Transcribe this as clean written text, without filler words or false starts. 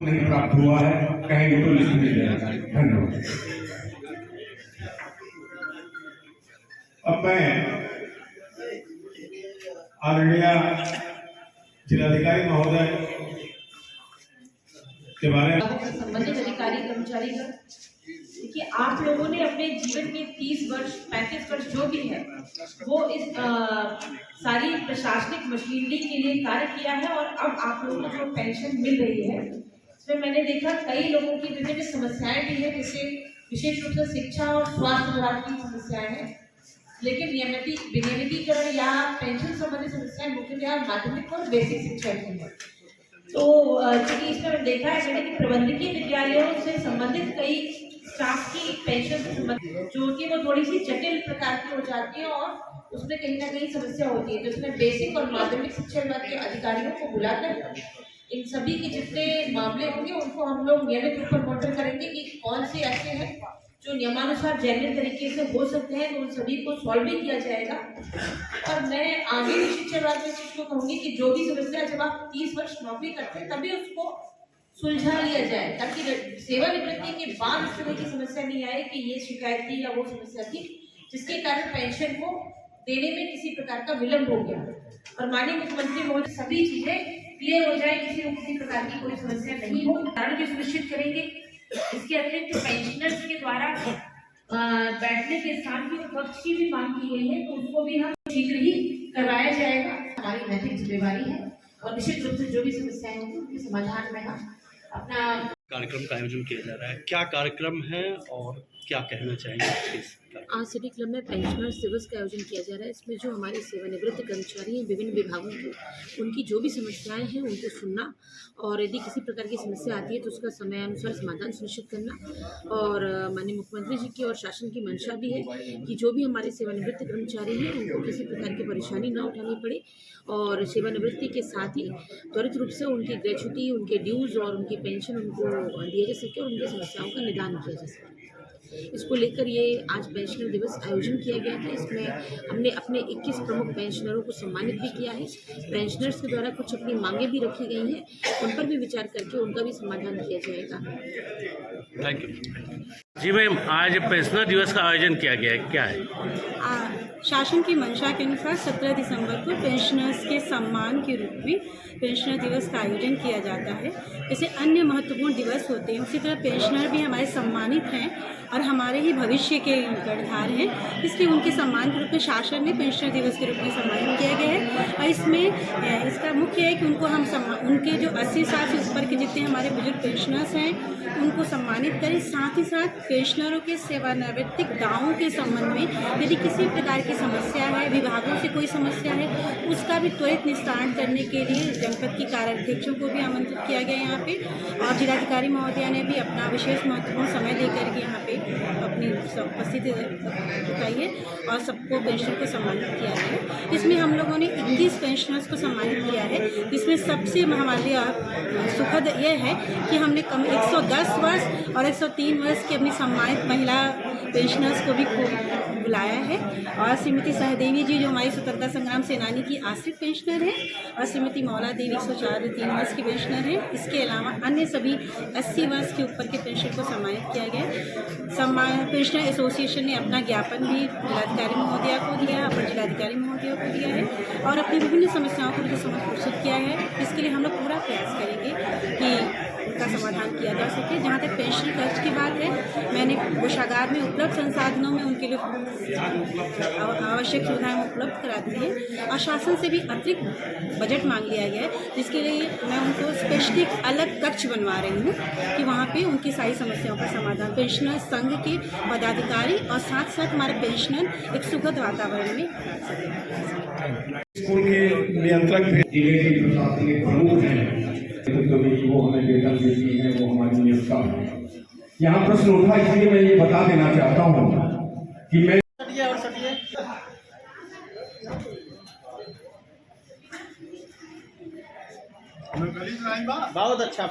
नहीं प्राप्त हुआ है, कहेंगे तो लिस्ट मिल जाएगा। धन्यवाद। अब मैं आदरणीय जिलाधिकारी महोदय के बारे में संबंधित अधिकारी कर्मचारीगण, देखिए आप लोगों ने अपने जीवन में 30 वर्ष 35 वर्ष जो भी है वो इस सारी प्रशासनिक मशीनरी के लिए कार्य किया है और अब आप लोगों को जो पेंशन मिल रही है उसमें मैंने देखा कई लोगों की विभिन्न समस्याएं भी है, जैसे विशेष रूप से शिक्षा और स्वास्थ्य विभाग की समस्याएं हैं, लेकिन विनियमितीकरण या पेंशन संबंधी समस्याएं मुख्यतः माध्यमिक और बेसिक शिक्षा की है। तो चूंकि इसमें मैंने देखा है मैंने कि प्रबंधकीय विद्यालयों से संबंधित कई स्टाफ की पेंशन से संबंधित जो कि वो थोड़ी सी जटिल प्रकार की हो जाती है और उसमें कहीं ना कहीं समस्या होती है, तो उसमें बेसिक और माध्यमिक शिक्षा विभाग के अधिकारियों को बुलाकर इन सभी के जितने मामले होंगे उनको हम लोग नियमित रूप पर मॉनिटर करेंगे कि कौन से ऐसे हैं जो नियमानुसार जैन्य तरीके से हो सकते हैं, तो उन सभी को सॉल्व भी किया जाएगा। और मैं आगे भी शिक्षा विभाग में चीज को कहूंगी कि जो भी समस्या जब आप 30 वर्ष नौकरी करते हैं तभी उसको सुलझा लिया जाए, ताकि सेवानिवृत्ति के बाद इस तरह की समस्या नहीं आए कि ये शिकायत थी या वो समस्या थी जिसके कारण पेंशन को देने में किसी प्रकार का विलंब हो गया। और माननीय मुख्यमंत्री महोदय सभी चीजें क्लियर हो जाए, किसी प्रकार की कोई समस्या नहीं हो, कारण भी सुनिश्चित करेंगे। इसके अतिरिक्त पेंशनर्स के द्वारा बैठने के स्थान की कक्ष की भी मांग की गई है, तो उसको भी हम शीघ्र ही करवाया जाएगा। हमारी नैतिक जिम्मेवारी है और निश्चित रूप से जो भी समस्याएं होंगी उनके समाधान में हम अपना कार्यक्रम का आयोजन किया जा रहा है। क्या कार्यक्रम है और क्या कहना चाहेंगे? आज सिटी क्लब में पेंशनर्स दिवस का आयोजन किया जा रहा है। इसमें जो हमारे सेवानिवृत्त कर्मचारी हैं विभिन्न विभागों के, उनकी जो भी समस्याएं हैं उनको सुनना और यदि किसी प्रकार की समस्या आती है तो उसका समयानुसार समाधान सुनिश्चित करना। और माननीय मुख्यमंत्री जी की और शासन की मंशा भी है कि जो भी हमारे सेवानिवृत्त कर्मचारी हैं उनको किसी प्रकार की परेशानी न उठानी पड़े और सेवानिवृत्ति के साथ ही त्वरित रूप से उनकी ग्रेच्युटी, उनके ड्यूज और उनकी पेंशन उनको दिया जा सके और उनकी समस्याओं का निदान किया जा सके। इसको लेकर ये आज पेंशनर दिवस आयोजन किया गया था। इसमें हमने अपने 21 प्रमुख पेंशनरों को सम्मानित भी किया है। पेंशनर्स के द्वारा कुछ अपनी मांगे भी रखी गई हैं, उन पर भी विचार करके उनका भी समाधान किया जाएगा। थैंक यू जी मैम। आज पेंशनर दिवस का आयोजन किया गया है, क्या है? शासन की मंशा के अनुसार 17 दिसंबर को पेंशनर्स के सम्मान के रूप में पेंशनर दिवस का आयोजन किया जाता है। जैसे अन्य महत्वपूर्ण दिवस होते हैं उसी तरह पेंशनर भी हमारे सम्मानित हैं और हमारे ही भविष्य के कर्णधार हैं, इसलिए उनके सम्मान के रूप में शासन ने पेंशनर दिवस के रूप में सम्मानित किया गया है। और इसमें इसका मुख्य है कि उनको हम उनके जो 80 साल से ऊपर के जितने हमारे बुजुर्ग पेंशनर्स हैं उनको सम्मानित करें। साथ ही साथ पेंशनरों के सेवानिवृत्तिक दावों के संबंध में यदि किसी प्रकार की समस्या है, विभागों से कोई समस्या है, उसका भी त्वरित निस्तारण करने के लिए जनपद की कार्याध्यक्षों को भी आमंत्रित किया गया यहाँ पे और जिलाधिकारी महोदया ने भी अपना विशेष महत्वपूर्ण समय देकर के यहाँ पे अपनी उपस्थिति बताई है और सबको पेंशनर को सम्मानित किया है। इसमें हम लोगों ने 21 पेंशनर्स को सम्मानित किया है। इसमें सबसे हमारे लिए सुखद यह है कि हमने 110 वर्ष और 103 वर्ष की अपनी सम्मानित महिला पेंशनर्स को भी बुलाया है और श्रीमती सहदेवी जी जो हमारी स्वतंत्रता संग्राम सेनानी की आश्रित पेंशनर है और श्रीमती मौला देवी 104 वर्ष की पेंशनर है। इसके अलावा अन्य सभी 80 वर्ष के ऊपर के पेंशनर को सम्मानित किया गया। पेंशनर एसोसिएशन ने अपना ज्ञापन भी जिलाधिकारी महोदया को दिया, अपर जिलाधिकारी महोदया को दिया है और अपनी विभिन्न समस्याओं को उनके समक्ष प्रस्तुत किया है। इसके लिए हम लोग पूरा प्रयास करेंगे कि उनका समाधान किया जा सके। जहाँ तक पेंशन खर्च की बात है, मैंने कोषागार में उपलब्ध संसाधनों में उनके लिए आवश्यक सुविधाएं उपलब्ध करा दी है और शासन से भी अतिरिक्त बजट मांग लिया गया है, जिसके लिए मैं उनको स्पेशली अलग कक्ष बनवा रही हूँ कि वहाँ पे उनकी सारी समस्याओं का समाधान पेंशनर संघ के पदाधिकारी और साथ साथ हमारे पेंशनर एक सुखद वातावरण में स्कूल के नियंत्रक जिले के प्रशासनिक प्रमुख हैं, वो हमें वेतन देती है, वो हमारी नियोक्ता है। यहाँ प्रश्न उठा इसलिए मैं ये बता देना चाहता हूँ कि मैं बहुत अच्छा